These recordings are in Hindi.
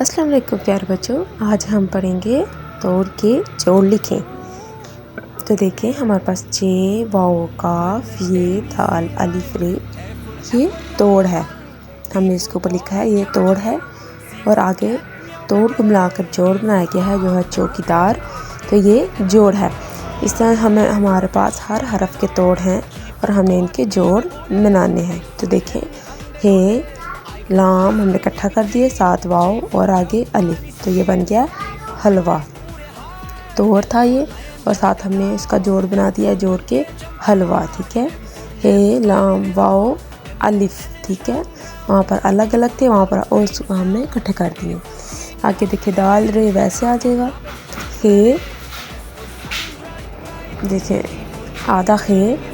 अस्सलाम वालेकुम प्यारे बच्चों, आज हम पढ़ेंगे तोड़ के जोड़ लिखें। तो देखें हमारे पास जे वाओ काफ ये दाल अलिफ रे, ये तोड़ है। हमने इसके ऊपर लिखा है ये तोड़ है और आगे तोड़ को मिलाकर जोड़ बनाया गया है जो है चौकीदार, तो ये जोड़ है। इस तरह हमारे पास हर हरफ के तोड़ हैं और हमने इनके जोड़ बनाने हैं। तो देखें हे लाम हमने इकट्ठा कर दिए, साथ वाओ और आगे अलिफ, तो ये बन गया हलवा। तोड़ था ये और साथ हमने इसका जोड़ बना दिया, जोड़ के हलवा। ठीक है, हे लाम वाओ अलिफ। ठीक है, वहाँ पर अलग अलग थे, वहाँ पर और हमने इकट्ठे कर दिए। आगे देखिए दाल रे वैसे आ जाएगा। हे देखिए आधा हे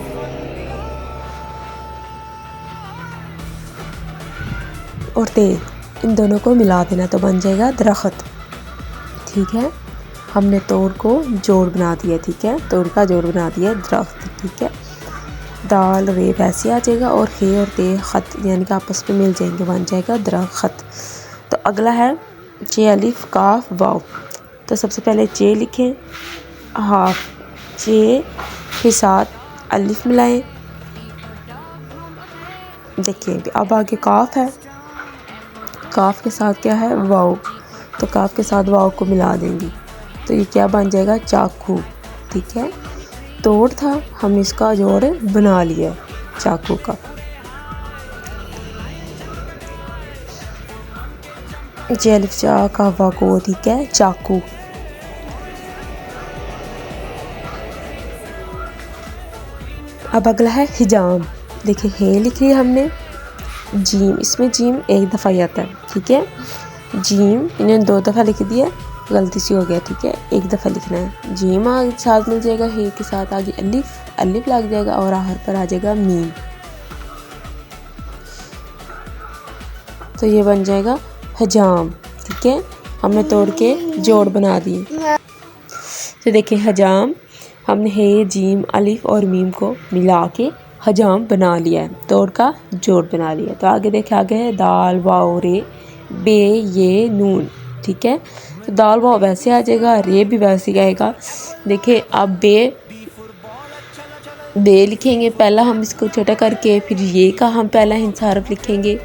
और ते, इन दोनों को मिला देना तो बन जाएगा दरख्त। ठीक है, हमने तोड़ को जोड़ बना दिया। ठीक है, तोड़ का जोड़ बना दिया दरख्त। ठीक है, दाल रे वैसे आ जाएगा और हे और ते खत यानी कि आपस में मिल जाएंगे, बन जाएगा दरख्त। तो अगला है जे अलिफ काफ वाव। तो सबसे पहले जे लिखें, हाफ जे के साथ अलिफ मिलाएं। देखिए अब आगे काफ है, काफ के साथ क्या है वाव, तो काफ के साथ वाव को मिला देंगे तो ये क्या बन जाएगा चाकू। ठीक है, तोड़ था हम इसका जोड़ बना लिया चाकू का। जेलिफ चा का वाको, ठीक है चाकू। अब अगला है हिजाम। देखिए हे लिख लिया हमने, जीम, इसमें जीम एक दफ़ा ही आता है। ठीक है, जीम इन्हें 2 दफ़ा लिख दिया, गलती से हो गया। ठीक है, एक दफ़ा लिखना है। जीम आगे साथ मिल जाएगा, हे के साथ आगे अलिफ, अलिफ लग जाएगा और आखिर पर आ जाएगा मीम, तो ये बन जाएगा हजाम। ठीक है, हमने तोड़ के जोड़ बना दिए। तो देखिए हजाम हमने हे जीम अलिफ और मीम को मिला के हजाम बना लिया है, तोड़ का जोड़ बना लिया। तो आगे देखिए आगे है दाल वाओ रे बे ये नून। ठीक है, तो दाल वाओ वैसे आ जाएगा, रे भी वैसे ही आएगा। देखिए अब बे लिखेंगे, पहला हम इसको छोटा करके, फिर ये का हम पहला हिंसा हरफ लिखेंगे,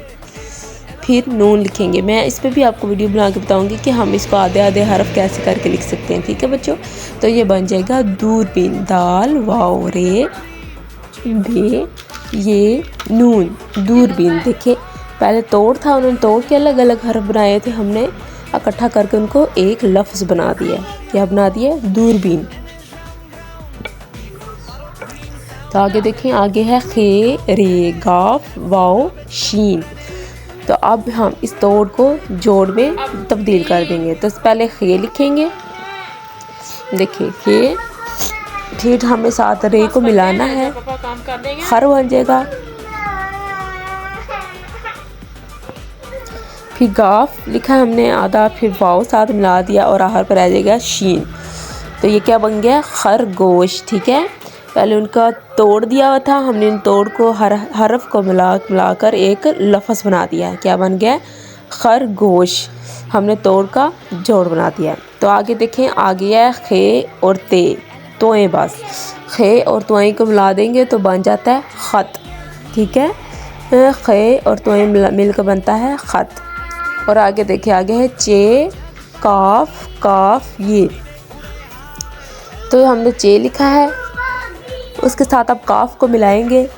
फिर नून लिखेंगे। मैं इस पर भी आपको वीडियो बना के बताऊंगी कि हम इसको आधे आधे हरफ कैसे करके लिख सकते हैं। ठीक है बच्चों, तो ये बन जाएगा दूरबीन। दाल वाओ रे बे ये नून, दूरबीन। देखिए पहले तोड़ था, उन्होंने तोड़ के अलग अलग हरफ बनाए थे, हमने इकट्ठा करके उनको एक लफ्ज़ बना दिया। क्या बना दिया? दूरबीन। तो आगे देखें, आगे है खे रे गाफ वाओ शीन। तो अब हम इस तोड़ को जोड़ में तब्दील कर देंगे। तो पहले खे लिखेंगे, देखिए खे, फिर हमें साथ रे को मिलाना है, खर बन जाएगा। फिर गाफ लिखा हमने आधा, फिर वाव साथ मिला दिया और आखिर पर आ जाएगा शीन। तो ये क्या बन गया? खरगोश। ठीक है, पहले उनका तोड़ दिया हुआ था, हमने इन तोड़ को हरफ को मिलाकर एक लफ्ज़ बना दिया है। क्या बन गया? खरगोश। हमने तोड़ का जोड़ बना दिया। तो आगे देखें, आगे है खे और ते, तोएं। बस खे और तोएं को मिला देंगे तो बन जाता है ख़त। ठीक है, खे और तोएं मिलकर बनता है ख़त। और आगे देखिए, आगे है चे काफ काफ ये। तो हमने चे लिखा है, उसके साथ अब काफ को मिलाएंगे।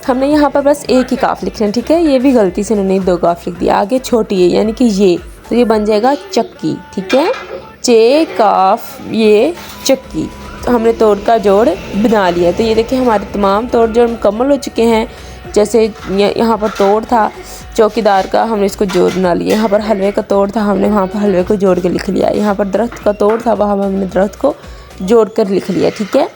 हमने यहाँ पर बस एक ही काफ लिखना है। ठीक है, ये भी गलती से उन्होंने 2 काफ लिख दिया। आगे छोटी है यानी कि ये, तो ये बन जाएगा चक्की। ठीक है, चे काफ ये चक्की। तो हमने तोड़ का जोड़ बना लिया। तो ये देखिए हमारे तमाम तोड़ जोड़ मुकम्मल हो चुके हैं। जैसे यहाँ पर तोड़ था चौकीदार का, हमने इसको जोड़ बना लिया। यहाँ पर हलवे का तोड़ था, हमने वहाँ पर हलवे को जोड़ के लिख लिया। यहाँ पर दरख्त का तोड़ था, वहाँ हमने दरख्त को जोड़ कर लिख लिया। ठीक है,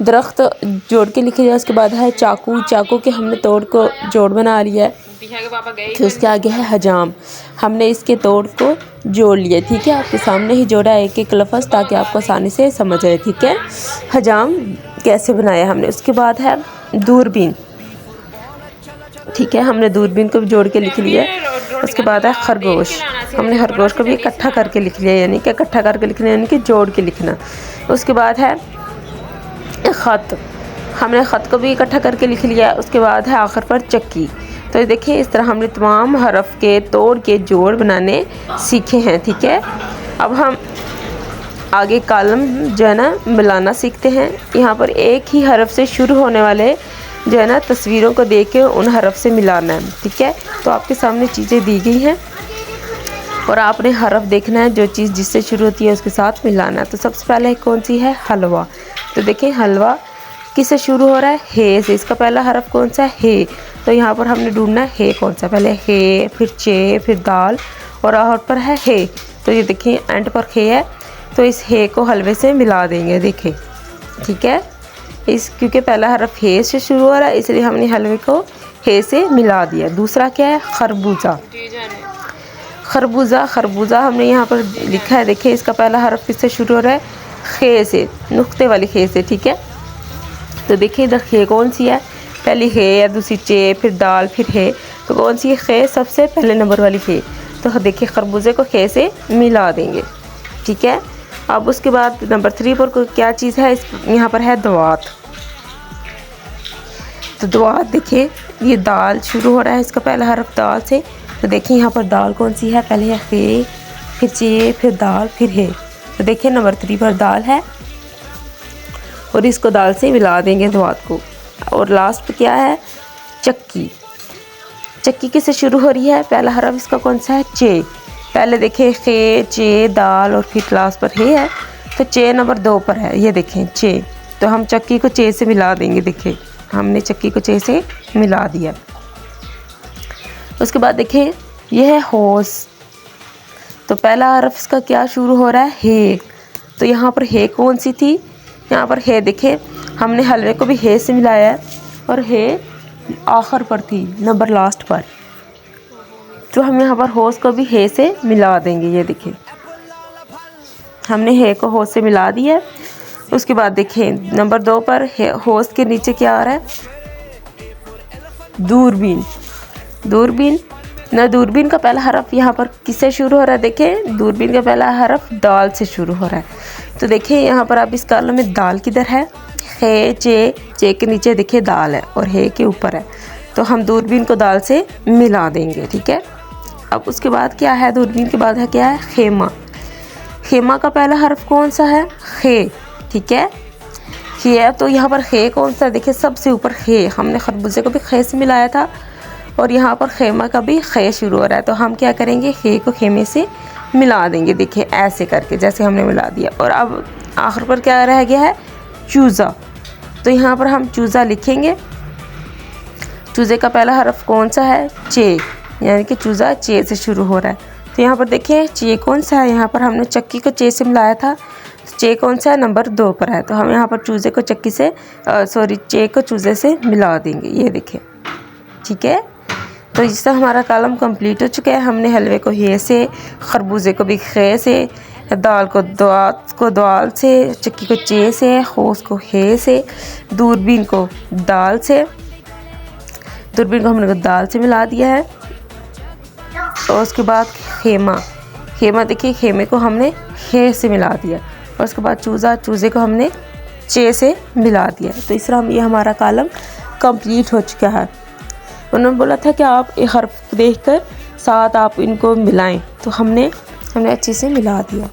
दरख्त जोड़ के लिख लिया। उसके बाद है चाकू, चाकू के हमने तोड़ को जोड़ बना लिया। फिर उसके आगे है हजाम, हमने इसके तोड़ को जोड़ लिया। ठीक है, आपके सामने ही जोड़ा एक एक लफ्ज़ ताकि आपको आसानी से समझ आए। ठीक है, हजाम कैसे बनाया हमने। उसके बाद है दूरबीन। ठीक है, हमने दूरबीन को भी जोड़ के लिख लिया। उसके बाद है खरगोश, हमने खरगोश को भी इकट्ठा करके लिख लिया, यानी कि इकट्ठा करके लिखना यानी कि जोड़ के लिखना। उसके बाद है ख़त, हमने ख़त को भी इकट्ठा करके लिख लिया। उसके बाद है आखिर पर चक्की। तो देखिए इस तरह हमने तमाम हरफ के तोड़ के जोड़ बनाने सीखे हैं। ठीक है, अब हम आगे कॉलम जो है ना मिलाना सीखते हैं। यहाँ पर एक ही हरफ से शुरू होने वाले जो है ना तस्वीरों को देख के उन हरफ से मिलाना है। ठीक है, तो आपके सामने चीज़ें दी गई हैं और आपने हरफ देखना है, जो चीज़ जिससे शुरू होती है उसके साथ मिलाना है। तो सबसे पहले कौन सी है? हलवा। तो देखिए हलवा किससे शुरू हो रहा है? हे से। इसका पहला हरफ कौन सा है? हे। तो यहाँ पर हमने ढूंढना है हे कौन सा, पहले हे, फिर चे, फिर दाल और आखिर पर है हे। तो ये देखिए एंड पर हे है, तो इस हे को हलवे से मिला देंगे। देखिए ठीक है, इस क्योंकि पहला हरफ हे से शुरू हो रहा है इसलिए हमने हलवे को हे से मिला दिया। दूसरा क्या है? खरबूजा। खरबूजा, खरबूजा हमने यहाँ पर लिखा है, देखिए इसका पहला हरफ किससे शुरू हो रहा है? खे से, नुक्ते वाली खे से। ठीक है, तो देखिए इधर खे कौन सी है? पहली हे या दूसरी चे, फिर दाल, फिर हे। तो कौन सी है? खे सबसे पहले नंबर वाली खे। तो देखिए खरबूजे को खे से मिला देंगे। ठीक है, अब उसके बाद नंबर 3 पर क्या चीज़ है? यहाँ पर है दवात। तो दवात देखिए ये दाल शुरू हो रहा है, इसका पहला हरफ दाल से। तो देखिए यहाँ पर दाल कौन सी है? पहले है हे, फिर चे, फिर दाल, फिर हे। तो देखिए नंबर 3 पर दाल है और इसको दाल से मिला देंगे दवात को। और लास्ट पे क्या है? चक्की। चक्की किससे शुरू हो रही है? पहला हरफ इसका कौन सा है? चे। पहले देखें खे, चे, दाल और फिर लास्ट पर हे है, तो चे नंबर 2 पर है। ये देखें चे, तो हम चक्की को चे से मिला देंगे। देखिए हमने चक्की को चे से मिला दिया। उसके बाद देखें यह है होश। तो पहला हरफ इसका क्या शुरू हो रहा है? हे। तो यहाँ पर हे कौन सी थी? यहाँ पर हे देखें हमने हलवे को भी हे से मिलाया है और हे आखिर पर थी, नंबर लास्ट पर। तो हम यहाँ पर होश को भी हे से मिला देंगे। ये देखिए हमने हे को होश से मिला दिया। उसके बाद देखें नंबर 2 पर होश के नीचे क्या आ रहा है? दूरबीन। दूरबीन ना, दूरबीन का पहला हरफ यहाँ पर किससे शुरू हो रहा है? देखें दूरबीन का पहला हरफ दाल से शुरू हो रहा है। तो देखिए यहाँ पर आप इस कॉलम में दाल किधर है? हे, चे, चे के नीचे देखिए दाल है और हे के ऊपर है, तो हम दूरबीन को दाल से मिला देंगे। ठीक है, अब उसके बाद क्या है? दूरबीन के बाद है क्या है? खेमा। खेमा का पहला हरफ कौन सा है? खे। ठीक है, खे। तो यहाँ पर खे कौन सा? देखिए सबसे ऊपर खे, हमने खरबूजे को भी खे से मिलाया था और यहाँ पर खेमा का भी खे शुरू हो रहा है। तो हम क्या करेंगे? खे को खेमे से मिला देंगे। देखिए ऐसे करके जैसे हमने मिला दिया। और अब आखिर पर क्या रह गया है? चूज़ा। तो यहाँ पर हम चूज़ा लिखेंगे। चूज़े का पहला हरफ कौन सा है? चे, यानी कि चूज़ा चे से शुरू हो रहा है। तो यहाँ पर देखिए चे कौन सा है? यहाँ पर हमने चक्की को चे से मिलाया था, चे कौन सा है? नंबर 2 पर है। तो हम यहाँ पर चूज़े को चक्की से चे को चूज़े से मिला देंगे। ये देखिए ठीक है, तो इससे हमारा कॉलम कंप्लीट हो चुका है। हमने हलवे को हे से, खरबूजे को भी खे से, दाल को दाल से, चक्की को चे से, होश को हे से, दूरबीन को दाल से, दूरबीन को हमने दाल से मिला दिया है। और उसके बाद खेमा। खेमा देखिए खेमे को हमने हे से मिला दिया और उसके बाद चूज़ा, चूज़े को हमने चे से मिला दिया। तो इस तरह ये हमारा कॉलम कंप्लीट हो चुका है। उन्होंने बोला था कि आप एक हर्फ देखकर साथ आप इनको मिलाएं, तो हमने अच्छे से मिला दिया।